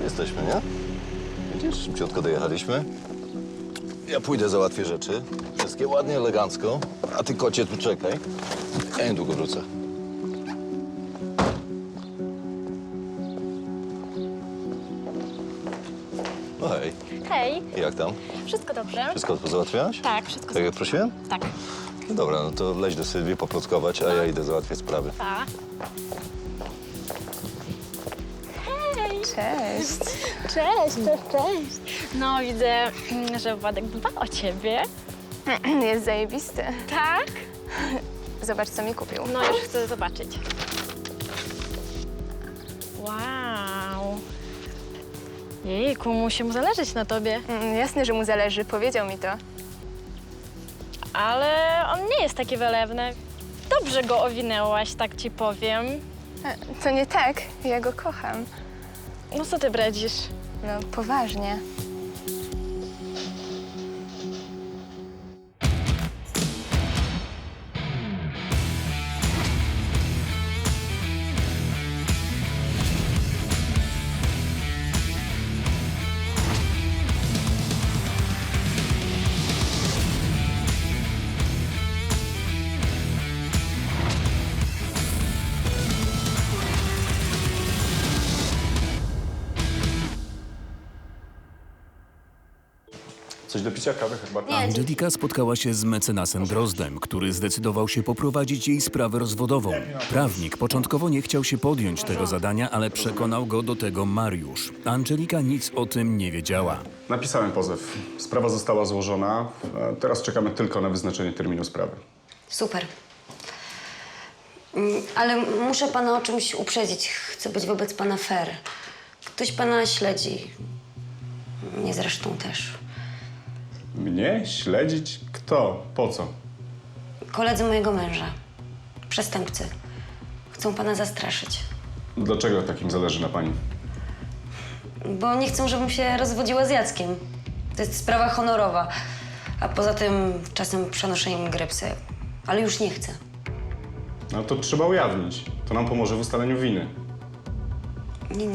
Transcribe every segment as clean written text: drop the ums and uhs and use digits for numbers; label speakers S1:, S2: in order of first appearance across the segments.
S1: jesteśmy, nie? Widzisz, szybciutko dojechaliśmy. Ja pójdę, załatwię rzeczy. Wszystkie ładnie, elegancko. A ty, kocie, tu czekaj. Ja niedługo wrócę. No hej,
S2: Hej,
S1: jak tam?
S2: wszystko dobrze?
S1: Wszystko załatwiałaś?
S2: Tak, wszystko
S1: Tak jak prosiłem?
S2: Tak.
S1: No dobra, no to leć do Sylwii poplotkować, a ja idę załatwiać sprawy.
S2: Pa. Hej!
S3: Cześć.
S2: Cześć, cześć. No, widzę, że Władek dba o ciebie.
S3: Jest zajebisty.
S2: Tak?
S3: Zobacz, co mi kupił.
S2: No, już chcę zobaczyć. Wow. Jejku, musi mu zależeć na tobie.
S3: Jasne, że mu zależy. Powiedział mi to.
S2: Ale on nie jest taki wylewny. Dobrze go owinęłaś, tak ci powiem.
S3: To nie tak. Ja go kocham.
S2: No co ty bredzisz?
S3: No, poważnie.
S4: Coś do picia, kawy, herbatę?
S5: Angelika spotkała się z mecenasem Drozdem, który zdecydował się poprowadzić jej sprawę rozwodową. Prawnik początkowo nie chciał się podjąć tego zadania, ale przekonał go do tego Mariusz. Angelika nic o tym nie wiedziała.
S4: Napisałem pozew. Sprawa została złożona. Teraz czekamy tylko na wyznaczenie terminu sprawy.
S6: Super. Ale muszę pana o czymś uprzedzić. Chcę być wobec pana fair. Ktoś pana śledzi. Mnie zresztą też.
S4: Mnie? Śledzić? Kto? Po co?
S6: Koledzy mojego męża. Przestępcy. Chcą pana zastraszyć.
S4: Dlaczego takim zależy na pani?
S6: Bo nie chcą, żebym się rozwodziła z Jackiem. To jest sprawa honorowa. A poza tym czasem przenoszę im grypsy. Ale już nie chcę.
S4: No to trzeba ujawnić. To nam pomoże w ustaleniu winy.
S6: Nie.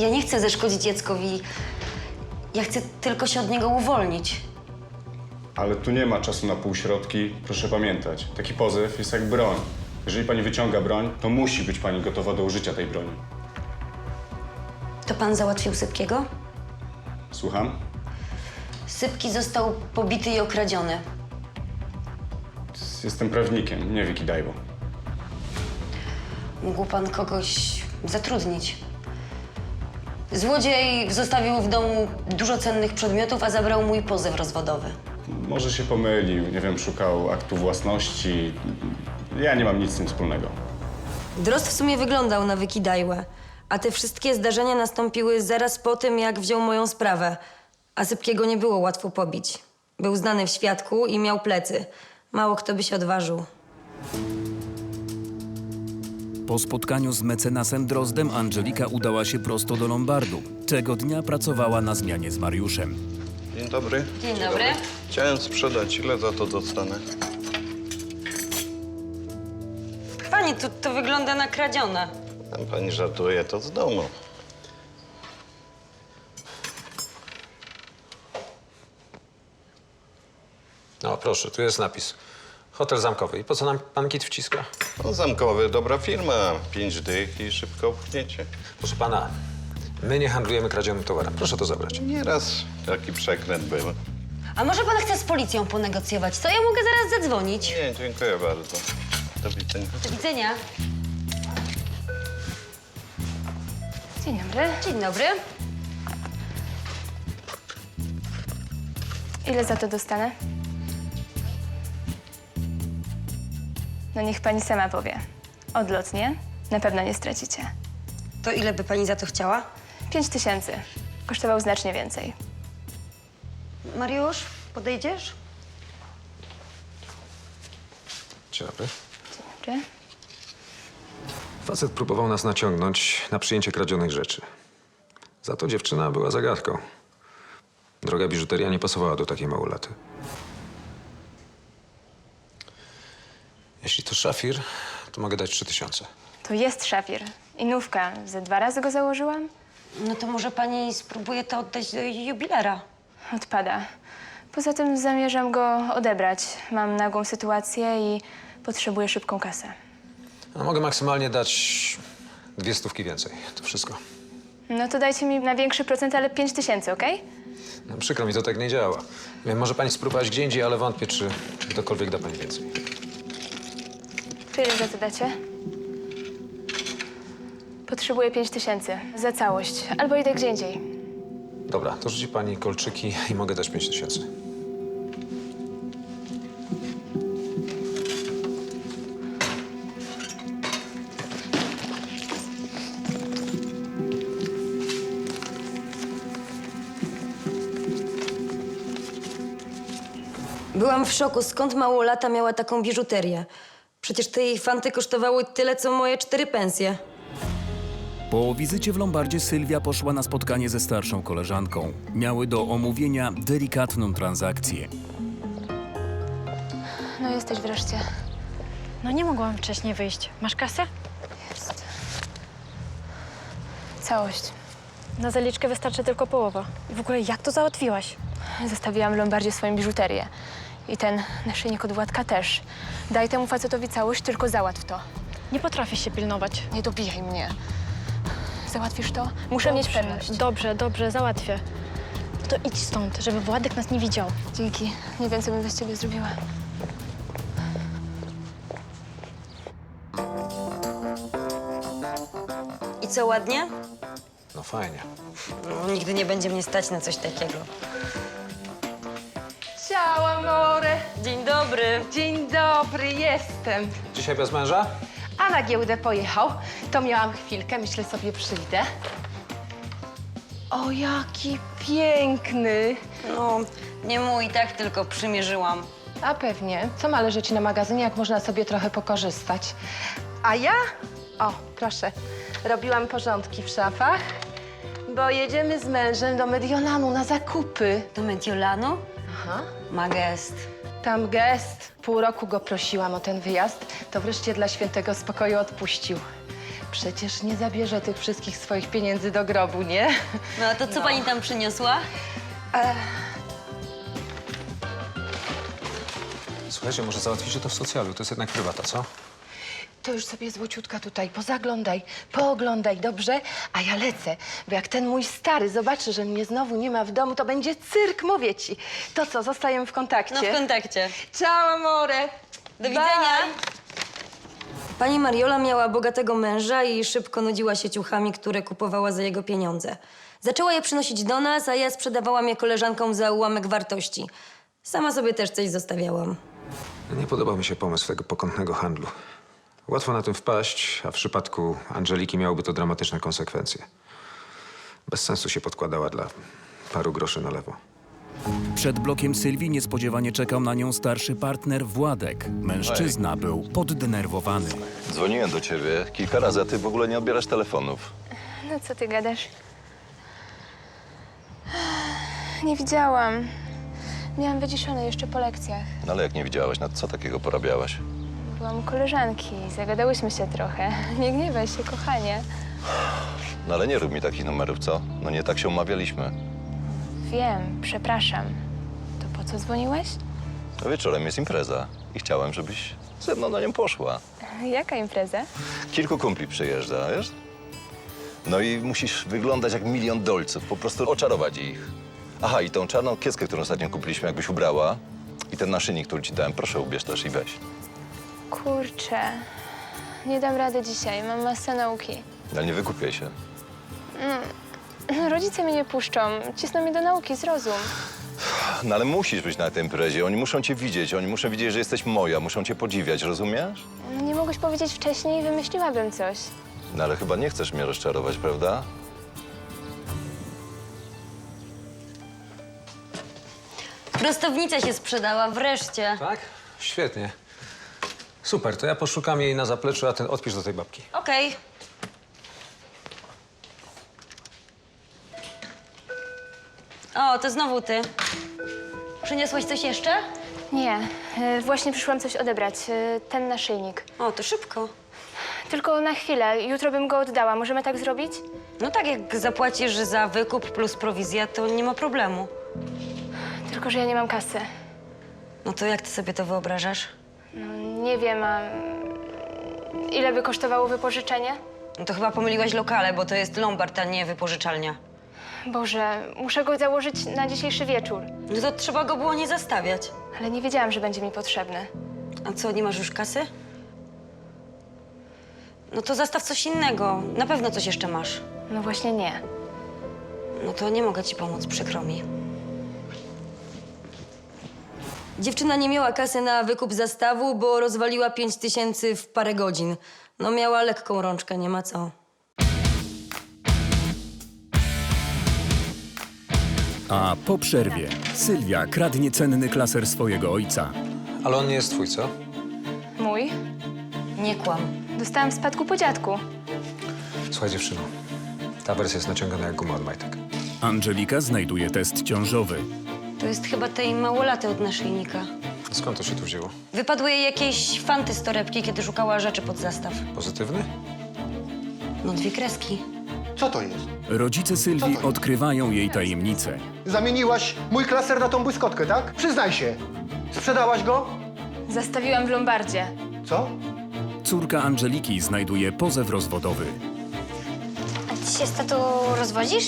S6: Ja nie chcę zaszkodzić Jackowi. Ja chcę tylko się od niego uwolnić.
S4: Ale tu nie ma czasu na półśrodki. Proszę pamiętać, taki pozew jest jak broń. Jeżeli pani wyciąga broń, to musi być pani gotowa do użycia tej broni.
S6: To pan załatwił Sypkiego?
S4: Słucham?
S6: Sypki został pobity i okradziony.
S4: Jestem prawnikiem, nie wykidajło.
S6: Mógł pan kogoś zatrudnić. Złodziej zostawił w domu dużo cennych przedmiotów, a zabrał mój pozew rozwodowy.
S4: Może się pomylił, nie wiem, szukał aktu własności. Ja nie mam nic z tym wspólnego.
S6: Drozd w sumie wyglądał na wykidajłę, a te wszystkie zdarzenia nastąpiły zaraz po tym, jak wziął moją sprawę. A Sypkiego nie było łatwo pobić. Był znany w świadku i miał plecy. Mało kto by się odważył.
S5: Po spotkaniu z mecenasem Drozdem Angelika udała się prosto do Lombardu. Tego dnia pracowała na zmianie z Mariuszem.
S1: Dzień dobry.
S6: Dzień dobry.
S1: Chciałem sprzedać. Ile za to dostanę?
S6: Pani, to wygląda na kradzione.
S1: Tam pani żartuje, to z domu.
S7: No proszę, tu jest napis. Hotel zamkowy. I po co nam pan kit wciska?
S1: No, zamkowy, dobra firma. 5 dych i szybko upchniecie.
S7: Proszę pana, my nie handlujemy kradzionym towarem. Proszę to zabrać.
S1: Nieraz taki przekręt był.
S6: A może pan chce z policją ponegocjować? To ja mogę zaraz zadzwonić.
S1: Nie, dziękuję bardzo. Do widzenia.
S6: Do widzenia.
S3: Dzień dobry.
S6: Dzień dobry.
S3: Ile za to dostanę? No niech pani sama powie. Odlotnie na pewno nie stracicie.
S6: To ile by pani za to chciała?
S3: 5000. Kosztował znacznie więcej.
S6: Mariusz, podejdziesz?
S7: Dzień dobry.
S3: Dobry.
S7: Facet próbował nas naciągnąć na przyjęcie kradzionych rzeczy. Za to dziewczyna była zagadką. Droga biżuteria nie pasowała do takiej małolaty. Jeśli to szafir, to mogę dać 3000.
S3: To jest szafir. I nówka. Ze 2 razy go założyłam.
S6: No to może pani spróbuje to oddać do jubilera.
S3: Odpada. Poza tym zamierzam go odebrać. Mam nagłą sytuację i potrzebuję szybką kasę.
S7: A mogę maksymalnie dać 200 więcej. To wszystko.
S3: No to dajcie mi na większy procent, ale 5000, okej?
S7: No, przykro mi, to tak nie działa. Wiem, może pani spróbować gdzie indziej, ale wątpię, czy ktokolwiek da pani więcej.
S3: To ile za to dacie? Potrzebuję 5000 za całość, albo idę gdzie indziej.
S7: Dobra, to rzuci pani kolczyki i mogę dać 5000.
S6: Byłam w szoku, skąd małolata miała taką biżuterię. Przecież te jej fanty kosztowały tyle, co moje 4 pensje.
S5: Po wizycie w Lombardzie Sylwia poszła na spotkanie ze starszą koleżanką. Miały do omówienia delikatną transakcję.
S3: No jesteś wreszcie.
S2: No nie mogłam wcześniej wyjść. Masz kasę?
S3: Jest. Całość.
S2: Na zaliczkę wystarczy tylko połowa. I w ogóle jak to załatwiłaś?
S3: Zostawiłam w Lombardzie swoją biżuterię. I ten naszyjnik od Władka też. Daj temu facetowi całość, tylko załatw to.
S2: Nie potrafię się pilnować.
S3: Nie dobijaj mnie. Załatwisz to? Muszę mieć pewność.
S2: Dobrze, załatwię. To idź stąd, żeby Władek nas nie widział.
S3: Dzięki. Nie wiem, co bym bez ciebie zrobiła.
S6: I co, ładnie?
S7: No fajnie.
S6: No, nigdy nie będzie mnie stać na coś takiego.
S8: Ciao, amore.
S6: Dzień dobry.
S8: Dzień dobry, jestem.
S7: Dzisiaj bez męża?
S8: A na giełdę pojechał. To miałam chwilkę, myślę sobie przyjdę. O, jaki piękny.
S6: No, nie mój, tak tylko przymierzyłam.
S8: A pewnie. Co ma leżeć na magazynie, jak można sobie trochę pokorzystać? A ja? O, proszę. Robiłam porządki w szafach, bo jedziemy z mężem do Mediolanu na zakupy.
S6: Do Mediolanu?
S8: Aha.
S6: Ma gest.
S8: Tam gest. Pół roku go prosiłam o ten wyjazd, to wreszcie dla świętego spokoju odpuścił. Przecież nie zabierze tych wszystkich swoich pieniędzy do grobu, nie?
S6: No a to co pani tam przyniosła?
S7: Słuchajcie, może załatwicie to w socjalu. To jest jednak prywata, co?
S8: To już sobie złociutka tutaj pozaglądaj, pooglądaj, dobrze? A ja lecę, bo jak ten mój stary zobaczy, że mnie znowu nie ma w domu, to będzie cyrk, mówię ci. To co, zostajemy w kontakcie?
S6: No w kontakcie.
S8: Ciao, amore.
S6: Do widzenia. Pani Mariola miała bogatego męża i szybko nudziła się ciuchami, które kupowała za jego pieniądze. Zaczęła je przynosić do nas, a ja sprzedawałam je koleżankom za ułamek wartości. Sama sobie też coś zostawiałam.
S7: Nie podobał mi się pomysł tego pokątnego handlu. Łatwo na tym wpaść, a w przypadku Angeliki miałoby to dramatyczne konsekwencje. Bez sensu się podkładała dla paru groszy na lewo.
S5: Przed blokiem Sylwii niespodziewanie czekał na nią starszy partner Władek. Mężczyzna był poddenerwowany.
S1: Dzwoniłem do ciebie kilka razy, a ty w ogóle nie odbierasz telefonów.
S3: No co ty gadasz? Nie widziałam. Miałam wyciszone jeszcze po lekcjach.
S1: No ale jak nie widziałaś, no to co takiego porabiałaś?
S3: Byłam u koleżanki, zagadałyśmy się trochę. Nie gniewaj się, kochanie.
S1: No ale nie rób mi takich numerów, co? No nie tak się umawialiśmy.
S3: Wiem, przepraszam. To po co dzwoniłeś?
S1: No wieczorem jest impreza i chciałem, żebyś ze mną na nią poszła.
S3: Jaka impreza?
S1: Kilku kumpli przyjeżdża, wiesz? No i musisz wyglądać jak milion dolców, po prostu oczarować ich. Aha, i tą czarną kieskę, którą ostatnio kupiliśmy, jakbyś ubrała i ten naszyjnik, który ci dałem, proszę ubierz też i weź.
S3: Kurczę, nie dam rady dzisiaj, mam masę nauki.
S1: Ale nie wykupiaj się.
S3: No, rodzice mnie nie puszczą, cisną mnie do nauki, zrozum.
S1: No ale musisz być na tej imprezie, oni muszą cię widzieć, oni muszą widzieć, że jesteś moja, muszą cię podziwiać, rozumiesz?
S3: Nie mogłeś powiedzieć wcześniej, wymyśliłabym coś.
S1: No ale chyba nie chcesz mnie rozczarować, prawda?
S6: Prostownica się sprzedała, wreszcie.
S7: Tak? Świetnie. Super, to ja poszukam jej na zapleczu, a ty odpisz do tej babki.
S6: Okej. O, to znowu ty. Przyniosłaś coś jeszcze?
S3: Nie, właśnie przyszłam coś odebrać, ten naszyjnik.
S6: O, to szybko.
S3: Tylko na chwilę. Jutro bym go oddała. Możemy tak zrobić?
S6: No tak, jak zapłacisz za wykup plus prowizja, to nie ma problemu.
S3: Tylko, że ja nie mam kasy.
S6: No to jak ty sobie to wyobrażasz?
S3: Nie wiem, a ile by kosztowało wypożyczenie?
S6: No to chyba pomyliłaś lokale, bo to jest Lombard, a nie wypożyczalnia.
S3: Boże, muszę go założyć na dzisiejszy wieczór.
S6: No to trzeba go było nie zastawiać.
S3: Ale nie wiedziałam, że będzie mi potrzebny.
S6: A co, nie masz już kasy? No to zastaw coś innego. Na pewno coś jeszcze masz.
S3: No właśnie nie.
S6: No to nie mogę ci pomóc, przykro mi. Dziewczyna nie miała kasy na wykup zastawu, bo rozwaliła 5000 w parę godzin. No miała lekką rączkę, nie ma co.
S5: A po przerwie Sylwia kradnie cenny klaser swojego ojca.
S7: Ale on nie jest twój, co?
S3: Mój?
S6: Nie kłam.
S3: Dostałam w spadku po dziadku.
S7: Słuchaj, dziewczyno. Ta wersja jest naciągana jak guma od majtek.
S5: Angelika znajduje test ciążowy.
S6: To jest chyba tej małolaty od naszyjnika.
S7: Skąd to się tu wzięło?
S6: Wypadły jej jakieś fanty z torebki, kiedy szukała rzeczy pod zastaw.
S7: Pozytywny?
S6: No 2 kreski.
S9: Co to jest?
S5: Rodzice Sylwii odkrywają jej tajemnicę.
S9: Zamieniłaś mój klaser na tą błyskotkę, tak? Przyznaj się. Sprzedałaś go?
S3: Zastawiłam w Lombardzie.
S9: Co?
S5: Córka Angeliki znajduje pozew rozwodowy.
S2: A ty się z tatą rozwodzisz?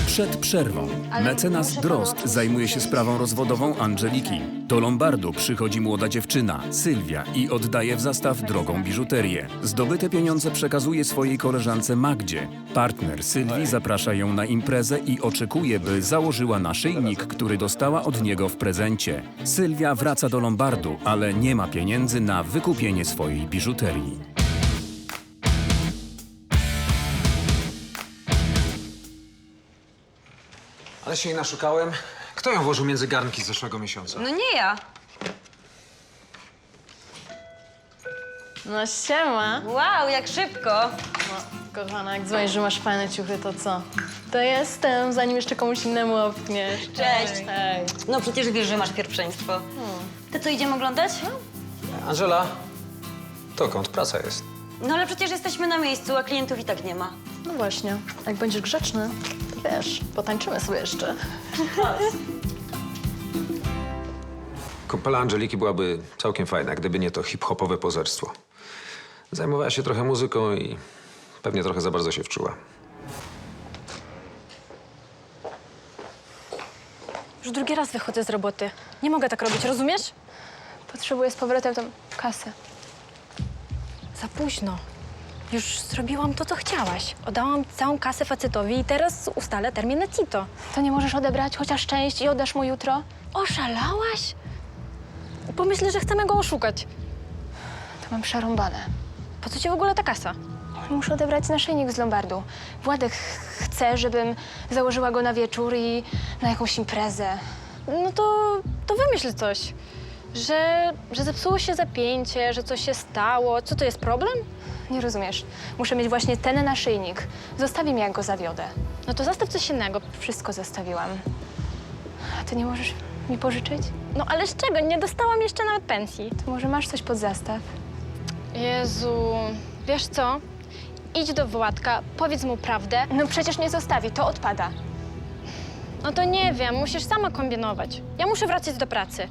S5: Przed przerwą mecenas Drozd zajmuje się sprawą rozwodową Angeliki. Do Lombardu przychodzi młoda dziewczyna, Sylwia, i oddaje w zastaw drogą biżuterię. Zdobyte pieniądze przekazuje swojej koleżance Magdzie. Partner Sylwii zaprasza ją na imprezę i oczekuje, by założyła naszyjnik, który dostała od niego w prezencie. Sylwia wraca do Lombardu, ale nie ma pieniędzy na wykupienie swojej biżuterii.
S7: Ale się jej naszukałem. Kto ją włożył między garnki z zeszłego miesiąca?
S6: No nie ja.
S8: No siema.
S6: Wow, jak szybko.
S8: No, kochana, jak dzwonisz, że masz fajne ciuchy, to co? To jestem, zanim jeszcze komuś innemu opkniesz.
S6: Cześć.
S8: Hej.
S6: No przecież wiesz, że masz pierwszeństwo. Ty co, idziemy oglądać?
S7: Angela, dokąd? Praca jest.
S6: No ale przecież jesteśmy na miejscu, a klientów i tak nie ma.
S8: No właśnie, jak będziesz grzeczny, to wiesz, potańczymy sobie jeszcze.
S7: Kumpela Angeliki byłaby całkiem fajna, gdyby nie to hip-hopowe pozerstwo. Zajmowała się trochę muzyką i pewnie trochę za bardzo się wczuła.
S2: Już drugi raz wychodzę z roboty. Nie mogę tak robić, rozumiesz?
S3: Potrzebuję z powrotem tą kasę.
S2: Za późno. Już zrobiłam to, co chciałaś. Oddałam całą kasę facetowi i teraz ustalę termin na Tito.
S3: To nie możesz odebrać chociaż część i oddasz mu jutro?
S2: Oszalałaś? Pomyślę, że chcemy go oszukać.
S3: To mam przerąbane.
S2: Po co ci w ogóle ta kasa?
S3: Muszę odebrać naszyjnik z Lombardu. Władek chce, żebym założyła go na wieczór i na jakąś imprezę.
S2: No to wymyśl coś. Że zepsuło się zapięcie, że coś się stało. Co to jest problem?
S3: Nie rozumiesz. Muszę mieć właśnie ten naszyjnik. Zostawi mnie, jak go zawiodę.
S2: No to zastaw coś innego.
S3: Wszystko zostawiłam. A ty nie możesz mi pożyczyć?
S2: No ale z czego? Nie dostałam jeszcze nawet pensji.
S3: To może masz coś pod zastaw?
S2: Jezu, wiesz co? Idź do Władka, powiedz mu prawdę.
S3: No przecież nie zostawi, to odpada.
S2: No to nie wiem, musisz sama kombinować. Ja muszę wracać do pracy.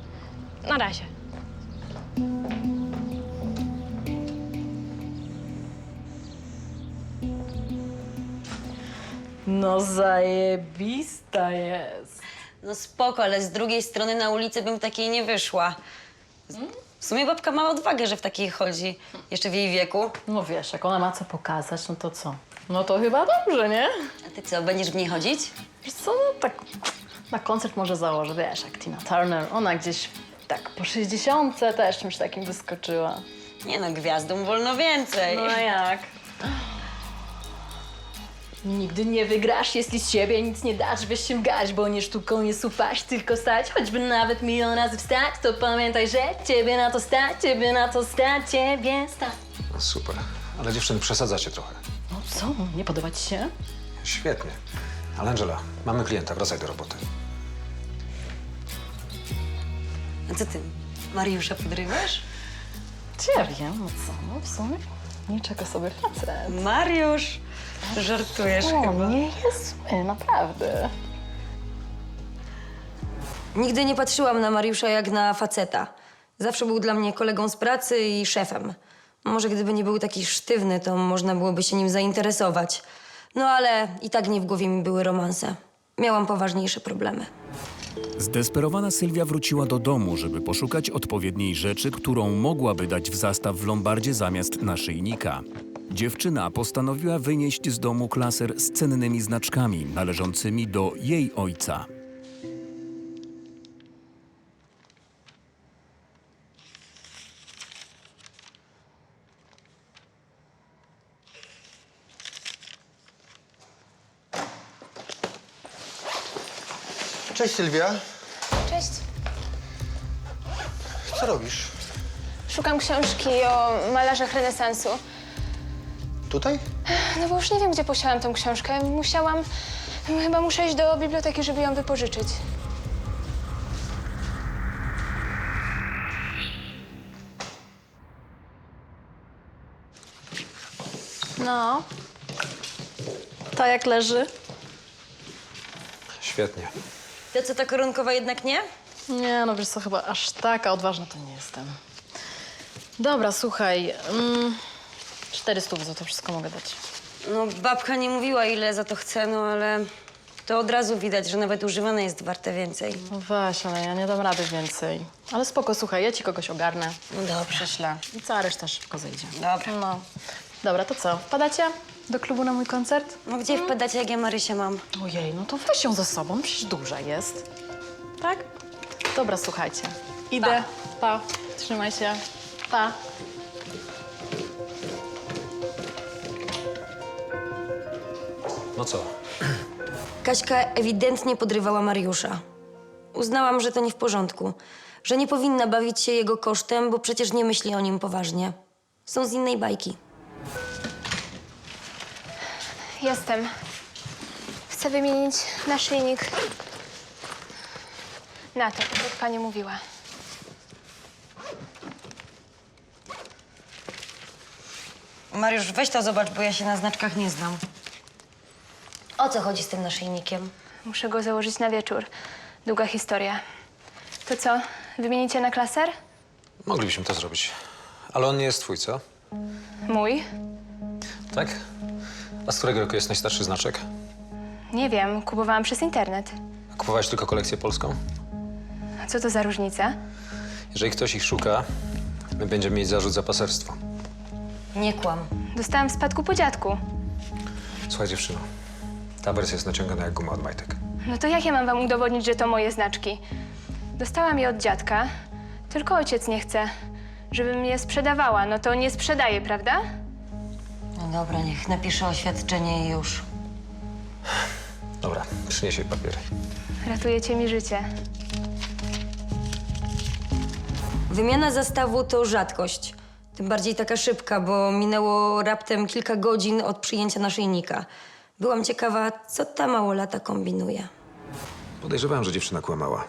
S2: Na razie.
S8: No zajebista jest.
S6: No spoko, ale z drugiej strony na ulicy bym takiej nie wyszła. W sumie babka ma odwagę, że w takiej chodzi. Jeszcze w jej wieku.
S8: No wiesz, jak ona ma co pokazać, no to co? No to chyba dobrze, nie?
S6: A ty co, będziesz w niej chodzić?
S8: Wiesz co, no tak na koncert może założę, wiesz, jak Tina Turner. Ona gdzieś tak po 60 też czymś takim wyskoczyła.
S6: Nie no, gwiazdom wolno więcej.
S8: No jak? Nigdy nie wygrasz, jeśli z siebie nic nie dasz, weź się gać, bo nie sztuką jest upaść, tylko stać. Choćby nawet milion razy wstać, to pamiętaj, że ciebie na to stać, ciebie na to stać, ciebie stać.
S7: No super. Ale dziewczyny, przesadzacie trochę.
S8: No co, nie podoba ci się?
S7: Świetnie. Ale Angela, mamy klienta, wracaj do roboty.
S6: A co ty, Mariusza podrywasz?
S2: Ja wiem, no co, no w sumie niczego sobie facet.
S6: Mariusz! Żartujesz chyba.
S2: Nie jest zły, naprawdę.
S6: Nigdy nie patrzyłam na Mariusza jak na faceta. Zawsze był dla mnie kolegą z pracy i szefem. Może gdyby nie był taki sztywny, to można byłoby się nim zainteresować. No ale i tak nie w głowie mi były romanse. Miałam poważniejsze problemy.
S5: Zdesperowana Sylwia wróciła do domu, żeby poszukać odpowiedniej rzeczy, którą mogłaby dać w zastaw w lombardzie zamiast naszyjnika. Dziewczyna postanowiła wynieść z domu klaser z cennymi znaczkami należącymi do jej ojca.
S9: Cześć Sylwia.
S3: Cześć.
S9: Co robisz?
S3: Szukam książki o malarzach renesansu.
S9: Tutaj?
S3: No bo już nie wiem, gdzie posiadam tą książkę. Chyba muszę iść do biblioteki, żeby ją wypożyczyć.
S2: No. To jak leży?
S7: Świetnie.
S6: To co, ta koronkowa jednak nie?
S2: Nie, no wiesz co, chyba aż taka odważna to nie jestem. Dobra, słuchaj. 400 za to wszystko mogę dać.
S6: No, babka nie mówiła, ile za to chce, no ale to od razu widać, że nawet używane jest warte więcej.
S2: No weź, ale ja nie dam rady więcej. Ale spoko, słuchaj, ja ci kogoś ogarnę.
S6: No dobra.
S2: Prześlę. I cała reszta szybko zejdzie.
S6: Dobra.
S2: No. Dobra, to co? Wpadacie do klubu na mój koncert?
S6: No gdzie wpadacie, jak ja Marysię mam?
S2: Ojej, no to weź ją ze sobą, przecież duża jest. Tak? Dobra, słuchajcie. Idę. Pa. Trzymaj się. Pa.
S7: No co?
S6: Kaśka ewidentnie podrywała Mariusza. Uznałam, że to nie w porządku. Że nie powinna bawić się jego kosztem, bo przecież nie myśli o nim poważnie. Są z innej bajki.
S3: Jestem. Chcę wymienić naszyjnik na to, tak jak pani mówiła.
S6: Mariusz, weź to zobacz, bo ja się na znaczkach nie znam. O co chodzi z tym naszyjnikiem?
S3: Muszę go założyć na wieczór. Długa historia. To co, wymienicie na klaser?
S7: Moglibyśmy to zrobić. Ale on nie jest twój, co?
S3: Mój?
S7: Tak? A z którego roku jest najstarszy znaczek?
S3: Nie wiem, kupowałam przez internet.
S7: A kupowałeś tylko kolekcję polską?
S3: A co to za różnica?
S7: Jeżeli ktoś ich szuka, my będziemy mieć zarzut za paserstwo.
S6: Nie kłam.
S3: Dostałam w spadku po dziadku.
S7: Słuchaj, dziewczyno. Ta wersja jest naciągana jak guma od majtek.
S3: No to jak ja mam wam udowodnić, że to moje znaczki? Dostałam je od dziadka, tylko ojciec nie chce, żebym je sprzedawała. No to nie sprzedaję, prawda?
S6: No dobra, niech napisze oświadczenie i już.
S7: Dobra, przynieś jej papiery.
S3: Ratujecie mi życie.
S6: Wymiana zastawu to rzadkość. Tym bardziej taka szybka, bo minęło raptem kilka godzin od przyjęcia naszyjnika. Byłam ciekawa, co ta małolata kombinuje.
S7: Podejrzewałem, że dziewczyna kłamała.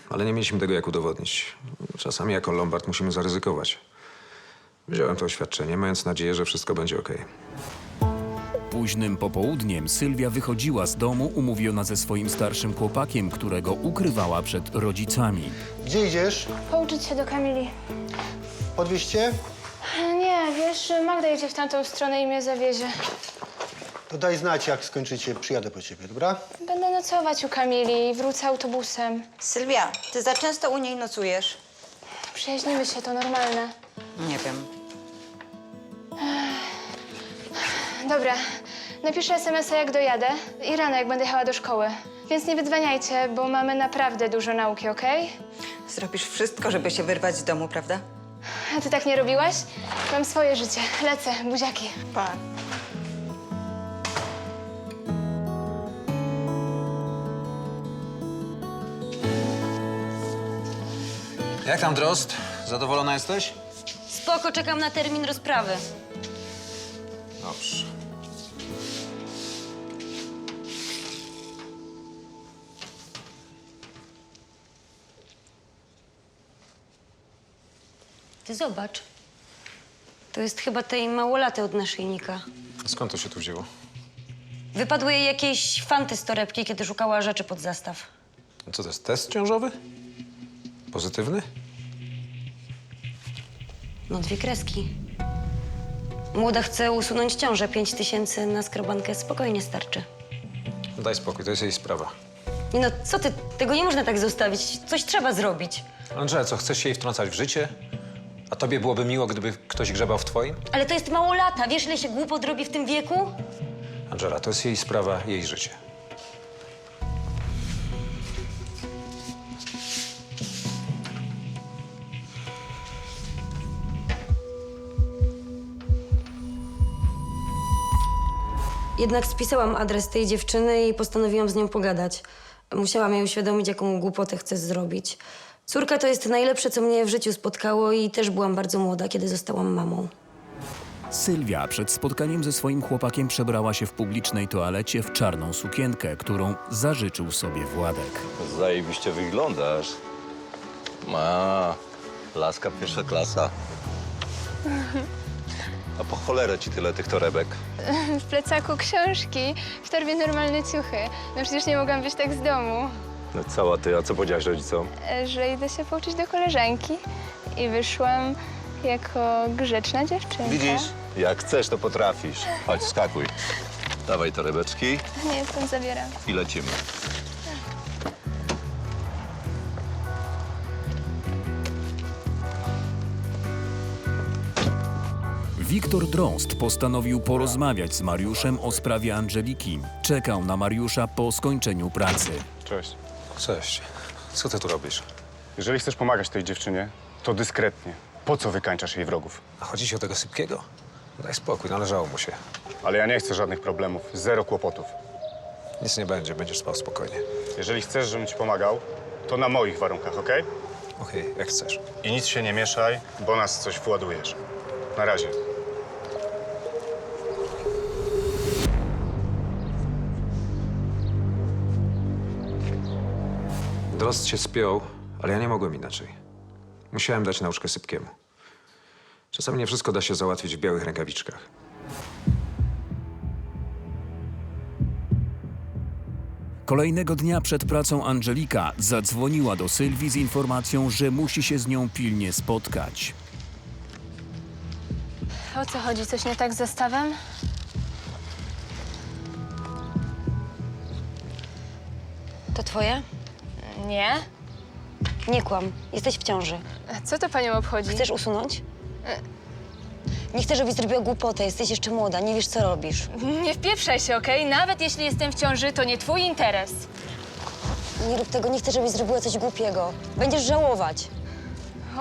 S7: Ale nie mieliśmy tego jak udowodnić. Czasami jako lombard musimy zaryzykować. Wziąłem to oświadczenie, mając nadzieję, że wszystko będzie okej.
S5: Późnym popołudniem Sylwia wychodziła z domu umówiona ze swoim starszym chłopakiem, którego ukrywała przed rodzicami.
S9: Gdzie idziesz?
S3: Pouczyć się do Kamili.
S9: Podwieźć cię?
S3: Nie, wiesz, Magda jedzie w tamtą stronę i mnie zawiezie.
S9: To daj znać, jak skończycie. Przyjadę po ciebie, dobra?
S3: Będę nocować u Kamili i wrócę autobusem.
S10: Sylwia, ty za często u niej nocujesz.
S3: Przyjaźnimy się, to normalne.
S10: Nie wiem.
S3: Dobra, napiszę SMS-a, jak dojadę i rano, jak będę jechała do szkoły. Więc nie wydzwaniajcie, bo mamy naprawdę dużo nauki, okej?
S10: Zrobisz wszystko, żeby się wyrwać z domu, prawda?
S3: A ty tak nie robiłaś? Mam swoje życie. Lecę, buziaki.
S10: Pa.
S7: Jak tam, Drozd? Zadowolona jesteś?
S6: Spoko, czekam na termin rozprawy.
S7: Dobrze.
S6: Ty zobacz. To jest chyba tej małolaty od naszyjnika.
S7: Skąd to się tu wzięło?
S6: Wypadły jej jakieś fanty z torebki, kiedy szukała rzeczy pod zastaw.
S7: Co to jest, test ciążowy? Pozytywny?
S6: No 2 kreski. Młoda chce usunąć ciążę. 5000 na skrobankę spokojnie starczy.
S7: Daj spokój, to jest jej sprawa.
S6: Nie no, co ty? Tego nie można tak zostawić. Coś trzeba zrobić.
S7: Andrzej, co, chcesz się jej wtrącać w życie? A tobie byłoby miło, gdyby ktoś grzebał w twoim?
S6: Ale to jest małolata. Wiesz, ile się głupot robi w tym wieku?
S7: Angela, to jest jej sprawa, jej życie.
S6: Jednak spisałam adres tej dziewczyny i postanowiłam z nią pogadać. Musiałam jej uświadomić, jaką głupotę chcę zrobić. Córka to jest najlepsze, co mnie w życiu spotkało i też byłam bardzo młoda, kiedy zostałam mamą.
S5: Sylwia przed spotkaniem ze swoim chłopakiem przebrała się w publicznej toalecie w czarną sukienkę, którą zażyczył sobie Władek.
S1: Zajebiście wyglądasz. Laska pierwsza klasa. A po cholerę ci tyle tych torebek?
S3: W plecaku książki, w torbie normalne ciuchy. No przecież nie mogłam być tak z domu,
S1: No cała ty, a co powiedziałaś rodzicom?
S3: że idę się pouczyć do koleżanki. I wyszłam jako grzeczna dziewczynka.
S1: Widzisz? Jak chcesz, to potrafisz. Chodź, skakuj. Dawaj torebeczki
S3: Nie, stąd zabieram.
S1: i lecimy.
S5: Wiktor Drozd postanowił porozmawiać z Mariuszem o sprawie Angeliki. Czekał na Mariusza po skończeniu pracy.
S4: Cześć.
S7: Cześć. Co ty tu robisz?
S4: Jeżeli chcesz pomagać tej dziewczynie, to dyskretnie. Po co wykańczasz jej wrogów?
S7: A chodzi ci o tego Sypkiego? Daj spokój, należało mu się.
S4: Ale ja nie chcę żadnych problemów. 0 kłopotów.
S7: Nic nie będzie, będziesz spał spokojnie.
S4: Jeżeli chcesz, żebym ci pomagał, to na moich warunkach, okej?
S7: Okej, jak chcesz.
S4: I nic się nie mieszaj, bo nas coś władujesz. Na razie.
S7: Drozd się spiął, ale ja nie mogłem inaczej. Musiałem dać nauczkę Sypkiemu. Czasami nie wszystko da się załatwić w białych rękawiczkach.
S5: Kolejnego dnia przed pracą Angelika zadzwoniła do Sylwii z informacją, że musi się z nią pilnie spotkać.
S3: O co chodzi? Coś nie tak z zestawem?
S6: To twoje?
S3: Nie.
S6: Nie kłam. Jesteś w ciąży.
S3: A co to panią obchodzi?
S6: Chcesz usunąć? Nie chcę, żebyś zrobiła głupotę. Jesteś jeszcze młoda, nie wiesz, co robisz.
S3: Nie wpieprzaj się, okej? Nawet jeśli jestem w ciąży, to nie twój interes.
S6: Nie rób tego, nie chcę, żebyś zrobiła coś głupiego. Będziesz żałować.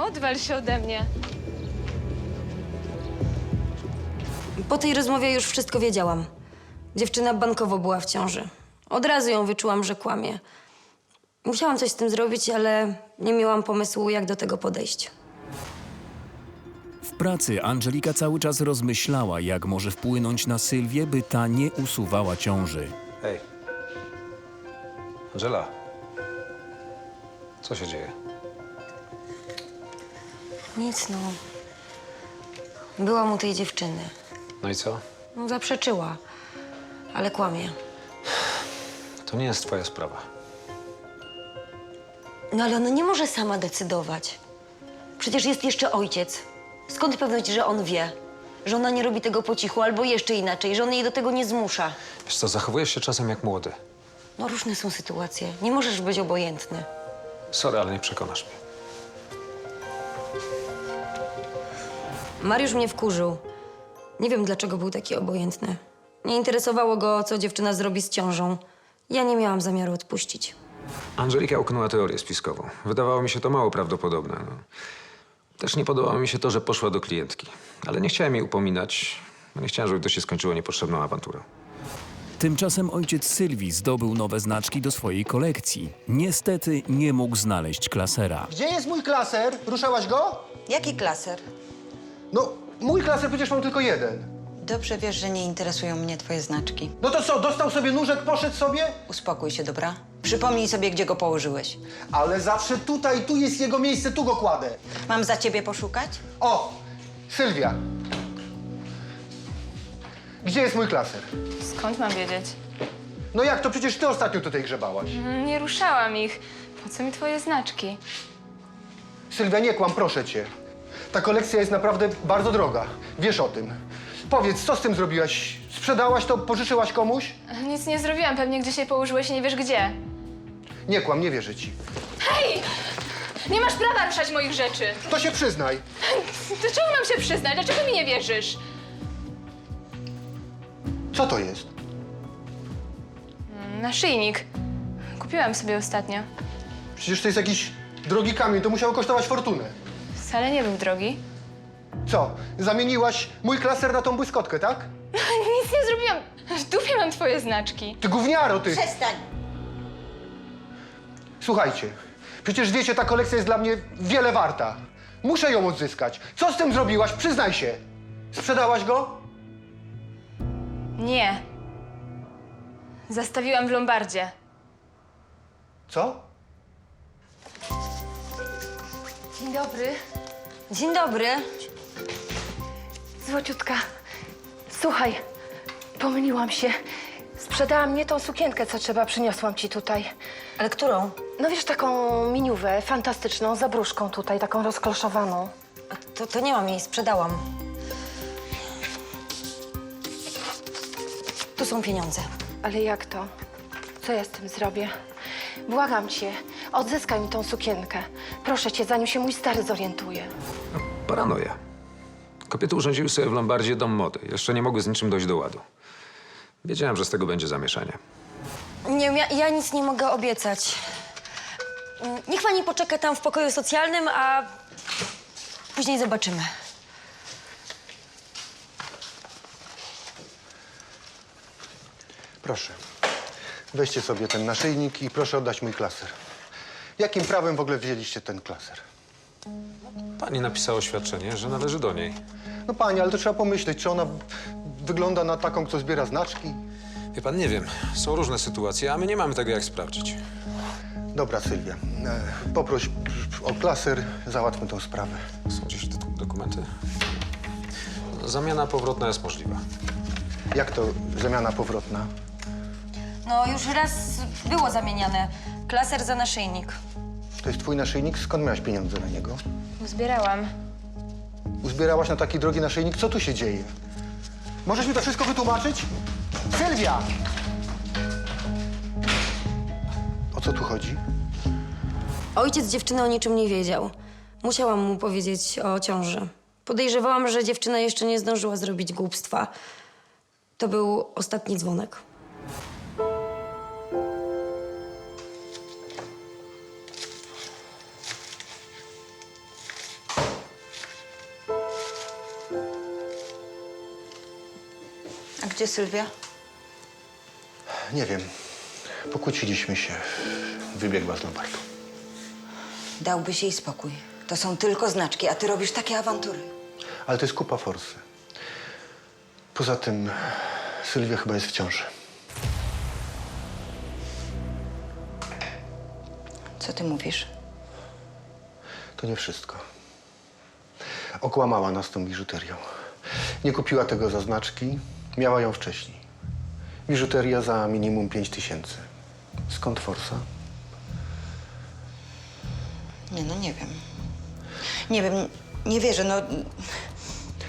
S3: Odwal się ode mnie.
S6: Po tej rozmowie już wszystko wiedziałam. Dziewczyna bankowo była w ciąży. Od razu ją wyczułam, że kłamie. Musiałam coś z tym zrobić, ale nie miałam pomysłu, jak do tego podejść.
S5: W pracy Angelika cały czas rozmyślała, jak może wpłynąć na Sylwię, by ta nie usuwała ciąży.
S7: Hej. Angela. Co się dzieje?
S6: Nic, no. Byłam u tej dziewczyny.
S7: No i co?
S6: No, zaprzeczyła, ale kłamie.
S7: To nie jest twoja sprawa.
S6: No ale ona nie może sama decydować. Przecież jest jeszcze ojciec. Skąd pewność, że on wie? Że ona nie robi tego po cichu, albo jeszcze inaczej, że on jej do tego nie zmusza.
S7: Wiesz co, zachowujesz się czasem jak młody.
S6: No różne są sytuacje. Nie możesz być obojętny.
S7: Sorry, ale nie przekonasz mnie.
S6: Mariusz mnie wkurzył. Nie wiem, dlaczego był taki obojętny. Nie interesowało go, co dziewczyna zrobi z ciążą. Ja nie miałam zamiaru odpuścić.
S7: Angelika uknęła teorię spiskową. Wydawało mi się to mało prawdopodobne. No. Też nie podobało mi się to, że poszła do klientki. Ale nie chciałem jej upominać. Nie chciałem, żeby to się skończyło niepotrzebną awanturą.
S5: Tymczasem ojciec Sylwii zdobył nowe znaczki do swojej kolekcji. Niestety nie mógł znaleźć klasera.
S9: Gdzie jest mój klaser? Ruszałaś go?
S10: Jaki klaser?
S9: No, mój klaser przecież mam tylko jeden.
S10: Dobrze wiesz, że nie interesują mnie twoje znaczki.
S9: No to co, dostał sobie nóżek, poszedł sobie?
S10: Uspokój się, dobra? Przypomnij sobie, gdzie go położyłeś.
S9: Ale zawsze tutaj, tu jest jego miejsce, tu go kładę.
S10: Mam za ciebie poszukać?
S9: O, Sylwia. Gdzie jest mój klaser?
S3: Skąd mam wiedzieć?
S9: No jak to? Przecież ty ostatnio tutaj grzebałaś.
S3: Nie ruszałam ich. Po co mi twoje znaczki?
S9: Sylwia, nie kłam, proszę cię. Ta kolekcja jest naprawdę bardzo droga. Wiesz o tym. Powiedz, co z tym zrobiłaś? Sprzedałaś to, pożyczyłaś komuś?
S3: Nic nie zrobiłam. Pewnie gdzieś je położyłeś i nie wiesz gdzie.
S9: Nie kłam, nie wierzę ci.
S3: Hej! Nie masz prawa ruszać moich rzeczy.
S9: To się przyznaj.
S3: Do czego mam się przyznać? Dlaczego mi nie wierzysz?
S9: Co to jest?
S3: Naszyjnik. Kupiłam sobie ostatnio.
S9: Przecież to jest jakiś drogi kamień, to musiało kosztować fortunę.
S3: Wcale nie był drogi.
S9: Co, zamieniłaś mój klaser na tą błyskotkę, tak?
S3: Nic nie zrobiłam. W dupie mam twoje znaczki.
S9: Ty gówniaro, ty!
S10: Przestań!
S9: Słuchajcie, przecież wiecie, ta kolekcja jest dla mnie wiele warta. Muszę ją odzyskać. Co z tym zrobiłaś? Przyznaj się. Sprzedałaś go?
S3: Nie. Zastawiłam w lombardzie.
S9: Co?
S8: Dzień dobry.
S6: Dzień dobry.
S8: Złociutka, słuchaj, pomyliłam się. Sprzedałam nie tą sukienkę, co trzeba, przyniosłam ci tutaj.
S6: Ale którą?
S8: No wiesz, taką miniówę fantastyczną, za bróżką tutaj, taką rozkloszowaną.
S6: To nie mam jej, sprzedałam. Tu są pieniądze.
S8: Ale jak to? Co ja z tym zrobię? Błagam cię, odzyskaj mi tą sukienkę. Proszę cię, zanim się mój stary zorientuje.
S7: Paranoja. Kobiety urządziły sobie w Lombardzie dom mody. Jeszcze nie mogły z niczym dojść do ładu. Wiedziałem, że z tego będzie zamieszanie.
S6: Nie wiem, ja nic nie mogę obiecać. Niech pani poczeka tam w pokoju socjalnym, a później zobaczymy.
S9: Proszę. Weźcie sobie ten naszyjnik i proszę oddać mój klaser. Jakim prawem w ogóle wzięliście ten klaser?
S7: Pani napisała oświadczenie, że należy do niej.
S9: No pani, ale to trzeba pomyśleć, czy ona wygląda na taką, co zbiera znaczki?
S7: Wie pan, nie wiem. Są różne sytuacje, a my nie mamy tego jak sprawdzić.
S9: Dobra, Sylwia. Poproś o klaser, załatwmy tą sprawę.
S7: Są gdzieś dokumenty? Zamiana powrotna jest możliwa.
S9: Jak to zamiana powrotna?
S6: No, już raz było zamieniane. Klaser za naszyjnik.
S9: To jest twój naszyjnik? Skąd miałaś pieniądze na niego?
S3: Zbierałam.
S9: Uzbierałaś na taki drogi naszyjnik? Co tu się dzieje? Możesz mi to wszystko wytłumaczyć? Sylwia! O co tu chodzi?
S6: Ojciec dziewczyny o niczym nie wiedział. Musiałam mu powiedzieć o ciąży. Podejrzewałam, że dziewczyna jeszcze nie zdążyła zrobić głupstwa. To był ostatni dzwonek.
S10: A gdzie Sylwia?
S9: Nie wiem. Pokłóciliśmy się. Wybiegła z lombardu.
S10: Dałbyś jej spokój. To są tylko znaczki, a ty robisz takie awantury.
S9: Ale to jest kupa forsy. Poza tym Sylwia chyba jest w ciąży.
S10: Co ty mówisz?
S9: To nie wszystko. Okłamała nas tą biżuterią. Nie kupiła tego za znaczki. Miała ją wcześniej. Biżuteria za minimum 5000. Skąd forsa?
S10: Nie, no nie wiem. Nie wiem, nie wierzę, no...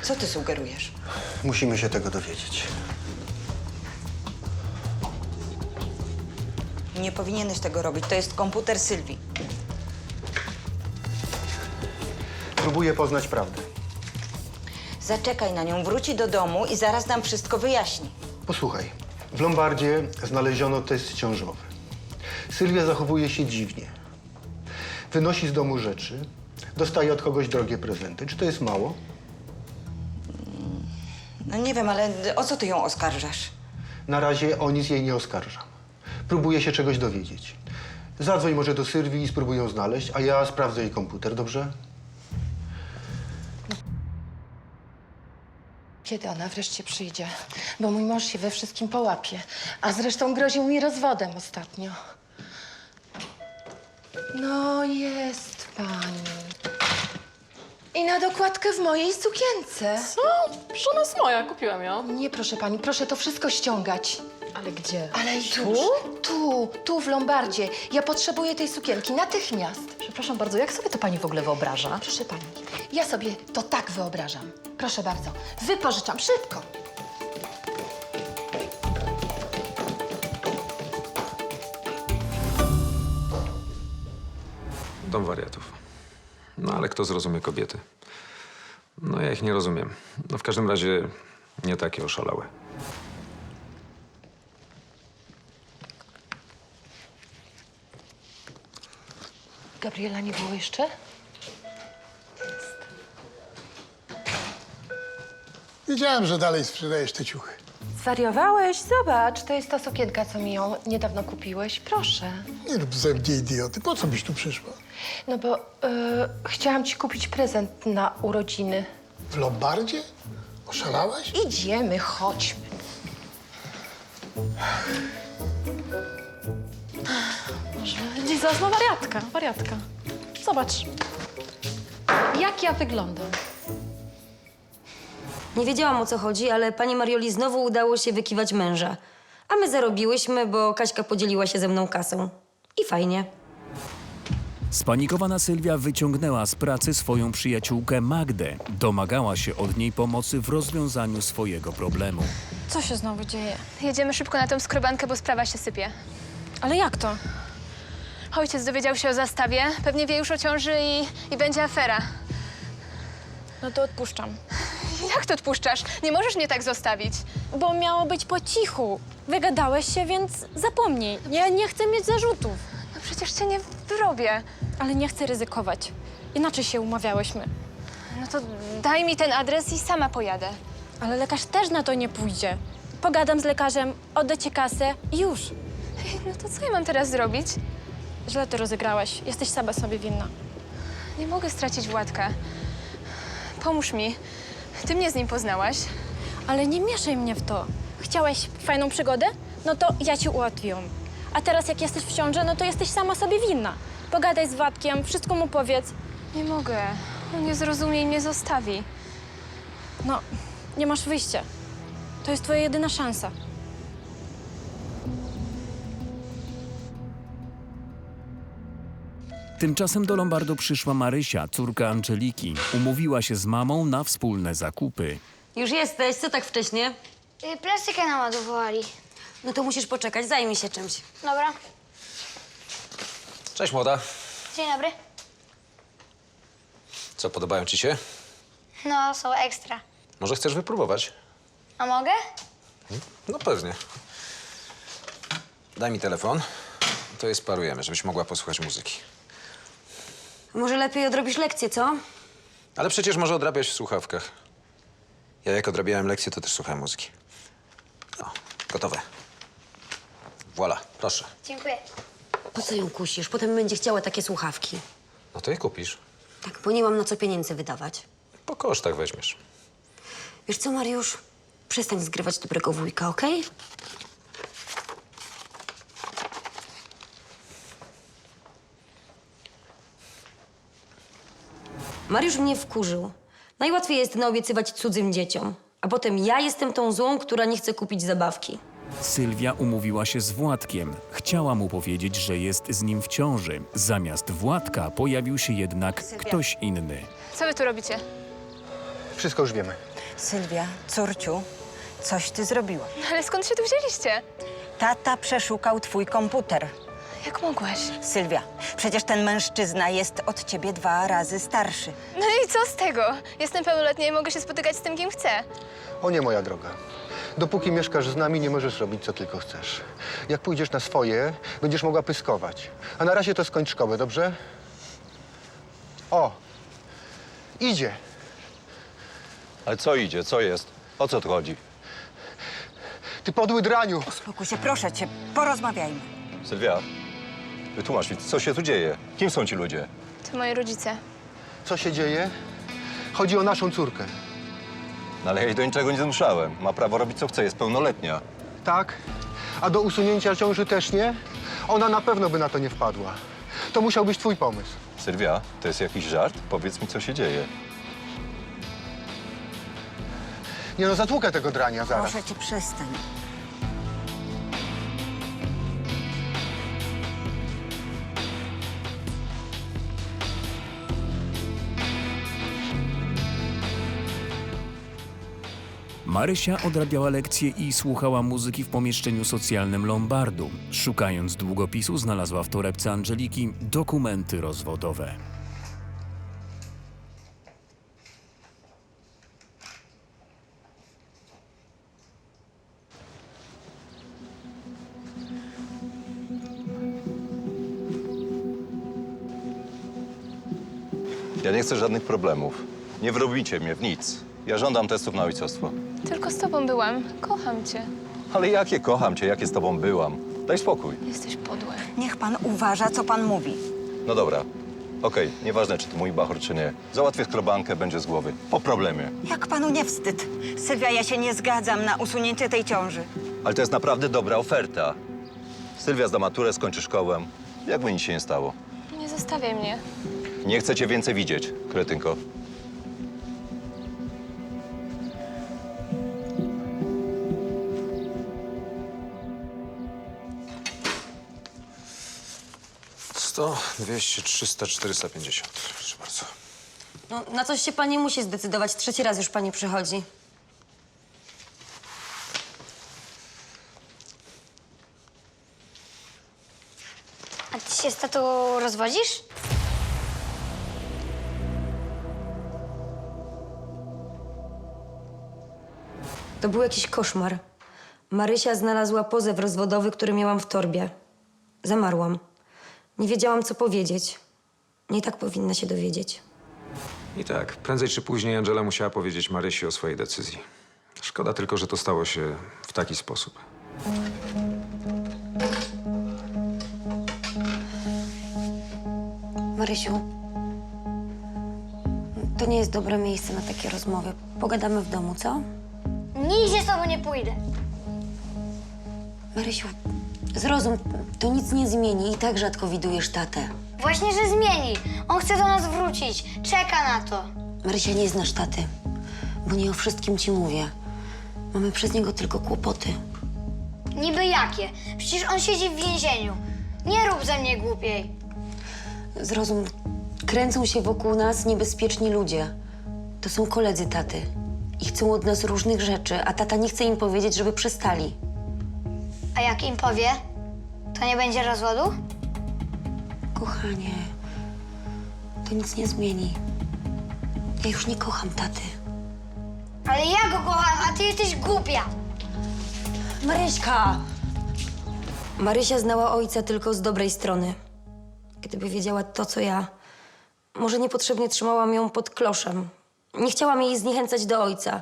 S10: Co ty sugerujesz?
S9: Musimy się tego dowiedzieć.
S10: Nie powinieneś tego robić. To jest komputer Sylwii.
S9: Próbuję poznać prawdę.
S10: Zaczekaj na nią, wróci do domu i zaraz nam wszystko wyjaśni.
S9: Posłuchaj. W lombardzie znaleziono test ciążowy. Sylwia zachowuje się dziwnie. Wynosi z domu rzeczy. Dostaje od kogoś drogie prezenty. Czy to jest mało?
S10: No nie wiem, ale o co ty ją oskarżasz?
S9: Na razie o nic jej nie oskarżam. Próbuję się czegoś dowiedzieć. Zadzwoń może do Sylwii i spróbuj ją znaleźć, a ja sprawdzę jej komputer, dobrze?
S8: Kiedy ona wreszcie przyjdzie? Bo mój mąż się we wszystkim połapie. A zresztą groził mi rozwodem ostatnio. No, jest pani. I na dokładkę w mojej sukience.
S2: Co? Przecież ona jest moja, kupiłam ją.
S8: Nie, proszę pani, proszę to wszystko ściągać.
S2: Ale gdzie?
S8: Ale już. Tu, w Lombardzie. Ja potrzebuję tej sukienki natychmiast.
S2: Przepraszam bardzo, jak sobie to pani w ogóle wyobraża?
S8: Proszę pani, ja sobie to tak wyobrażam. Proszę bardzo, wypożyczam szybko.
S7: Dom wariatów. No ale kto zrozumie kobiety? No ja ich nie rozumiem. No w każdym razie nie takie oszalałe.
S8: Gabriela nie było jeszcze?
S11: Wiedziałem, że dalej sprzedajesz te ciuchy.
S8: Zwariowałeś? Zobacz, to jest ta sukienka, co mi ją niedawno kupiłeś. Proszę.
S11: Nie rób ze mnie idioty. Po co byś tu przyszła?
S8: No bo chciałam ci kupić prezent na urodziny.
S11: W Lombardzie? Oszalałaś?
S8: Idziemy, chodźmy.
S2: Liza, ma wariatka. Zobacz, jak ja wyglądam.
S6: Nie wiedziałam, o co chodzi, ale pani Marioli znowu udało się wykiwać męża. A my zarobiłyśmy, bo Kaśka podzieliła się ze mną kasą. I fajnie.
S5: Spanikowana Sylwia wyciągnęła z pracy swoją przyjaciółkę Magdę. Domagała się od niej pomocy w rozwiązaniu swojego problemu.
S3: Co się znowu dzieje? Jedziemy szybko na tą skrobankę, bo sprawa się sypie.
S12: Ale jak to?
S3: Ojciec dowiedział się o zastawie, pewnie wie już o ciąży i będzie afera.
S12: No to odpuszczam.
S3: Jak to odpuszczasz? Nie możesz mnie tak zostawić.
S12: Bo miało być po cichu. Wygadałeś się, więc zapomnij. Ja nie chcę mieć zarzutów.
S3: No przecież cię nie wyrobię.
S12: Ale nie chcę ryzykować. Inaczej się umawiałyśmy.
S3: No to daj mi ten adres i sama pojadę.
S12: Ale lekarz też na to nie pójdzie. Pogadam z lekarzem, oddam ci kasę i już.
S3: No to co ja mam teraz zrobić?
S12: Źle to rozegrałaś. Jesteś sama sobie winna.
S3: Nie mogę stracić Władka. Pomóż mi. Ty mnie z nim poznałaś.
S12: Ale nie mieszaj mnie w to. Chciałaś fajną przygodę? No to ja ci ułatwiłam. A teraz jak jesteś w ciąży, no to jesteś sama sobie winna. Pogadaj z Władkiem, wszystko mu powiedz.
S3: Nie mogę. On nie zrozumie i mnie zostawi.
S12: No, nie masz wyjścia. To jest twoja jedyna szansa.
S5: Tymczasem do Lombardu przyszła Marysia, córka Angeliki. Umówiła się z mamą na wspólne zakupy.
S6: Już jesteś? Co tak wcześnie?
S13: Plastykę naładowali.
S6: No to musisz poczekać, zajmij się czymś.
S13: Dobra.
S7: Cześć młoda.
S13: Dzień dobry.
S7: Co, podobają ci się?
S13: No, są ekstra.
S7: Może chcesz wypróbować?
S13: A mogę?
S7: No pewnie. Daj mi telefon. To je sparujemy, żebyś mogła posłuchać muzyki.
S6: Może lepiej odrobisz lekcję, co?
S7: Ale przecież może odrabiać w słuchawkach. Ja jak odrabiałem lekcję, to też słuchałem muzyki. No, gotowe. Voilà, proszę.
S13: Dziękuję.
S6: Po co ją kusisz? Potem będzie chciała takie słuchawki.
S7: No to je kupisz.
S6: Tak, bo nie mam na co pieniędzy wydawać.
S7: Po kosztach weźmiesz.
S6: Wiesz co, Mariusz? Przestań zgrywać dobrego wujka, okej? Mariusz mnie wkurzył. Najłatwiej jest naobiecywać cudzym dzieciom. A potem ja jestem tą złą, która nie chce kupić zabawki.
S5: Sylwia umówiła się z Władkiem. Chciała mu powiedzieć, że jest z nim w ciąży. Zamiast Władka pojawił się jednak ktoś inny.
S3: Co wy tu robicie?
S9: Wszystko już wiemy.
S10: Sylwia, córciu, coś ty zrobiła.
S3: Ale skąd się tu wzięliście?
S10: Tata przeszukał twój komputer.
S3: Jak mogłaś?
S10: Sylwia, przecież ten mężczyzna jest od ciebie 2 razy starszy.
S3: No i co z tego? Jestem pełnoletnia i mogę się spotykać z tym, kim chcę.
S9: O nie, moja droga. Dopóki mieszkasz z nami, nie możesz robić, co tylko chcesz. Jak pójdziesz na swoje, będziesz mogła pyskować. A na razie to skończ szkołę, dobrze? O! Idzie.
S1: Ale co idzie? Co jest? O co tu chodzi?
S9: Ty podły draniu!
S10: Uspokój się, proszę cię, porozmawiajmy.
S1: Sylwia, wytłumacz mi, co się tu dzieje? Kim są ci ludzie?
S3: To moi rodzice.
S9: Co się dzieje? Chodzi o naszą córkę.
S1: No ale ja jej do niczego nie zmuszałem. Ma prawo robić co chce, jest pełnoletnia.
S9: Tak? A do usunięcia ciąży też nie? Ona na pewno by na to nie wpadła. To musiał być twój pomysł.
S1: Sylwia, to jest jakiś żart? Powiedz mi, co się dzieje.
S9: Nie no, zatłukę tego drania zaraz.
S10: Proszę cię, przestań.
S5: Marysia odrabiała lekcje i słuchała muzyki w pomieszczeniu socjalnym Lombardu. Szukając długopisu, znalazła w torebce Angeliki dokumenty rozwodowe.
S1: Ja nie chcę żadnych problemów. Nie wrobicie mnie w nic. Ja żądam testów na ojcostwo.
S3: Tylko z tobą byłam. Kocham cię.
S1: Ale jakie kocham cię, jakie z tobą byłam. Daj spokój.
S3: Jesteś podły.
S10: Niech pan uważa, co pan mówi.
S1: No dobra. Okej, nieważne, czy to mój bachor, czy nie. Załatwię skrobankę, będzie z głowy. Po problemie.
S10: Jak panu nie wstyd? Sylwia, ja się nie zgadzam na usunięcie tej ciąży.
S1: Ale to jest naprawdę dobra oferta. Sylwia zda maturę, skończy szkołę. Jakby nic się nie stało.
S3: Nie zostawiaj mnie.
S1: Nie chcę cię więcej widzieć, kretynko.
S7: $100, 200, 300, 450. Proszę bardzo.
S6: No, na coś się pani musi zdecydować. 3. raz już pani przychodzi.
S13: A ty się z tatą rozwodzisz?
S6: To był jakiś koszmar. Marysia znalazła pozew rozwodowy, który miałam w torbie. Zamarłam. Nie wiedziałam, co powiedzieć. Nie tak powinna się dowiedzieć.
S7: I tak, prędzej czy później Angela musiała powiedzieć Marysi o swojej decyzji. Szkoda tylko, że to stało się w taki sposób.
S6: Marysiu, to nie jest dobre miejsce na takie rozmowy. Pogadamy w domu, co?
S13: Nigdzie z tobą nie pójdę.
S6: Marysiu, zrozum, to nic nie zmieni. I tak rzadko widujesz tatę.
S13: Właśnie, że zmieni. On chce do nas wrócić. Czeka na to.
S6: Marysia, nie znasz taty, bo nie o wszystkim ci mówię. Mamy przez niego tylko kłopoty.
S13: Niby jakie? Przecież on siedzi w więzieniu. Nie rób ze mnie głupiej.
S6: Zrozum, kręcą się wokół nas niebezpieczni ludzie. To są koledzy taty i chcą od nas różnych rzeczy, a tata nie chce im powiedzieć, żeby przestali.
S13: A jak im powie, to nie będzie rozwodu?
S6: Kochanie, to nic nie zmieni. Ja już nie kocham taty.
S13: Ale ja go kocham, a ty jesteś głupia.
S6: Maryśka! Marysia znała ojca tylko z dobrej strony. Gdyby wiedziała to, co ja, może niepotrzebnie trzymałam ją pod kloszem. Nie chciałam jej zniechęcać do ojca.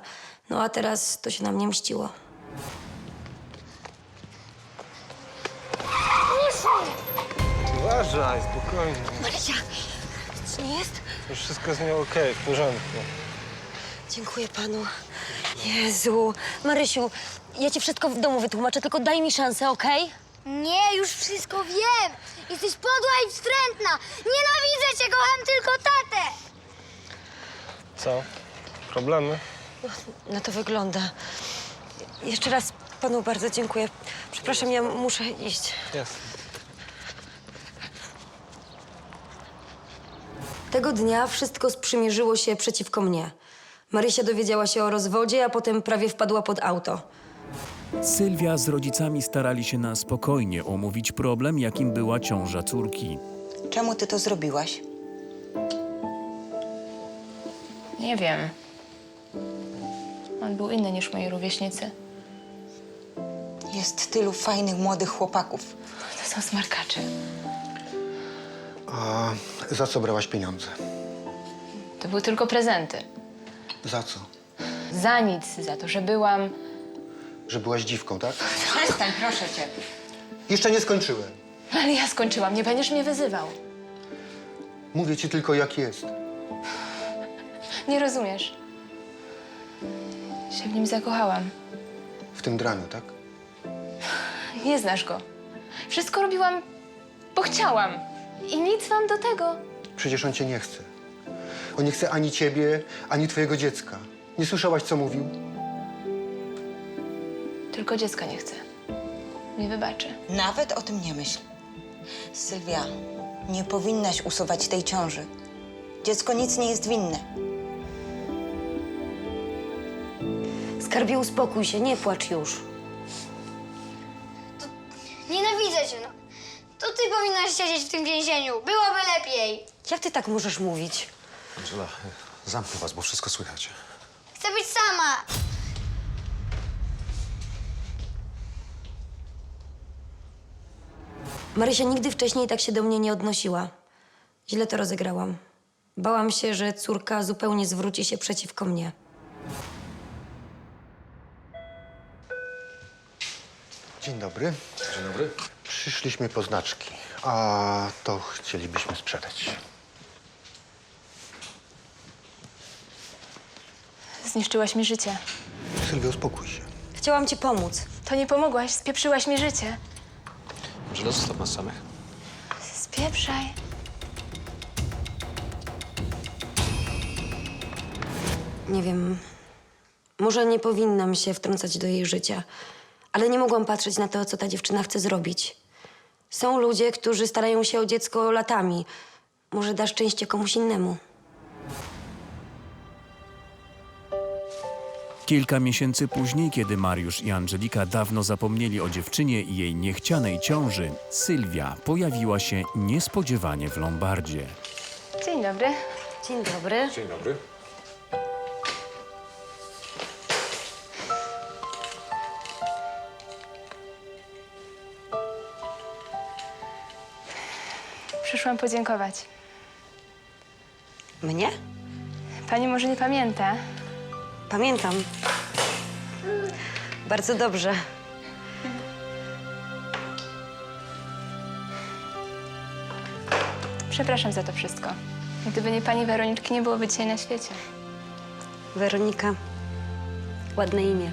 S6: No a teraz to się na mnie mściło.
S14: Uważaj, spokojnie.
S6: Marysia, nic nie jest?
S14: Już wszystko z nią okej, w porządku.
S6: Dziękuję panu. Jezu. Marysiu, ja ci wszystko w domu wytłumaczę, tylko daj mi szansę, okej?
S13: Nie, już wszystko wiem. Jesteś podła i wstrętna. Nienawidzę cię, kocham tylko tatę.
S14: Co? Problemy?
S6: Na to wygląda. Jeszcze raz panu bardzo dziękuję. Przepraszam, ja muszę iść.
S14: Jasne.
S6: Tego dnia wszystko sprzymierzyło się przeciwko mnie. Marysia dowiedziała się o rozwodzie, a potem prawie wpadła pod auto.
S5: Sylwia z rodzicami starali się na spokojnie omówić problem, jakim była ciąża córki.
S10: Czemu ty to zrobiłaś?
S3: Nie wiem. On był inny niż moi rówieśnicy.
S10: Jest tylu fajnych, młodych chłopaków.
S3: To są smarkacze.
S9: A za co brałaś pieniądze?
S3: To były tylko prezenty.
S9: Za co?
S3: Za nic, za to, że byłam...
S9: Że byłaś dziwką, tak?
S10: Przestań, proszę cię.
S9: Jeszcze nie skończyłem.
S3: Ale ja skończyłam, nie będziesz mnie wyzywał.
S9: Mówię ci tylko, jak jest.
S3: Nie rozumiesz. się w nim zakochałam.
S9: W tym draniu, tak?
S3: Nie znasz go. Wszystko robiłam, bo chciałam. I nic wam do tego.
S9: Przecież on cię nie chce. On nie chce ani ciebie, ani twojego dziecka. Nie słyszałaś, co mówił?
S3: Tylko dziecka nie chce. Nie wybaczy.
S10: Nawet o tym nie myśl. Sylwia, nie powinnaś usuwać tej ciąży. Dziecko nic nie jest winne.
S6: Skarbie, uspokój się, nie płacz już.
S13: Nienawidzę cię, no. To ty powinnaś siedzieć w tym więzieniu. Byłoby lepiej.
S6: Jak ty tak możesz mówić?
S7: Angela, zamknę was, bo wszystko słychać.
S13: Chcę być sama.
S6: Marysia nigdy wcześniej tak się do mnie nie odnosiła. Źle to rozegrałam. Bałam się, że córka zupełnie zwróci się przeciwko mnie.
S9: Dzień dobry.
S7: Dzień dobry.
S9: Przyszliśmy po znaczki, a to chcielibyśmy sprzedać.
S3: Zniszczyłaś mi życie.
S9: Sylwia, uspokój się.
S6: Chciałam ci pomóc.
S3: To nie pomogłaś, spieprzyłaś mi życie.
S7: Angela, zostaw nas samych.
S3: Spieprzaj.
S6: Nie wiem, może nie powinnam się wtrącać do jej życia, ale nie mogłam patrzeć na to, co ta dziewczyna chce zrobić. Są ludzie, którzy starają się o dziecko latami. Może da szczęście komuś innemu.
S5: Kilka miesięcy później, kiedy Mariusz i Angelika dawno zapomnieli o dziewczynie i jej niechcianej ciąży, Sylwia pojawiła się niespodziewanie w Lombardzie.
S3: Dzień dobry.
S6: Dzień dobry.
S7: Dzień dobry.
S3: Przyszłam podziękować.
S6: Mnie?
S3: Pani może nie pamięta.
S6: Pamiętam. Bardzo dobrze.
S3: Przepraszam za to wszystko. Gdyby nie pani Weroniczki, nie byłoby dzisiaj na świecie.
S6: Weronika. Ładne imię.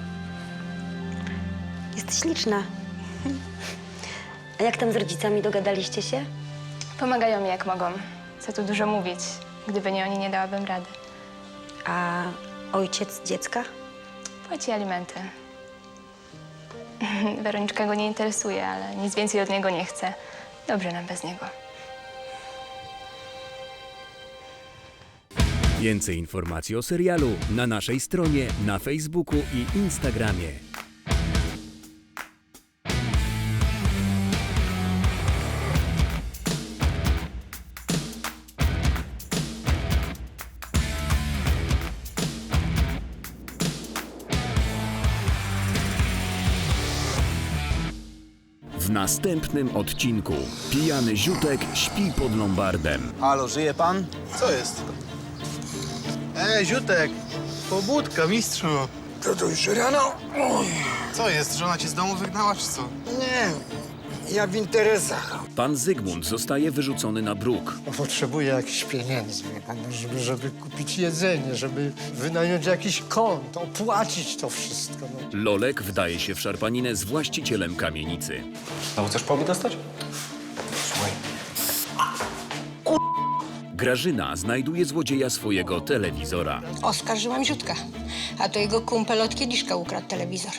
S6: Jesteś liczna. A jak tam z rodzicami, dogadaliście się?
S3: Pomagają mi jak mogą. Co tu dużo mówić. Gdyby nie oni, nie dałabym rady.
S6: A ojciec dziecka?
S3: Płaci alimenty. Weroniczka go nie interesuje, ale nic więcej od niego nie chce. Dobrze nam bez niego.
S5: Więcej informacji o serialu na naszej stronie, na Facebooku i Instagramie. W następnym odcinku pijany ziutek śpi pod Lombardem.
S15: Halo, żyje pan? Co jest? Ziutek! Pobudka, mistrzu!
S11: To już rano? Oj.
S15: Co jest? Żona cię z domu wygnała, czy co?
S11: Nie, ja w interesach.
S5: Pan Zygmunt zostaje wyrzucony na bruk.
S11: Potrzebuję jakichś pieniędzy, wie pan, żeby kupić jedzenie, żeby wynająć jakiś kąt, opłacić to wszystko. No.
S5: Lolek wdaje się w szarpaninę z właścicielem kamienicy.
S7: Znowu chcesz po mnie dostać? Słuchaj.
S5: Grażyna znajduje złodzieja swojego telewizora.
S16: Oskarżyłam Ziutka, a to jego kumpel od kieliszka ukradł telewizor.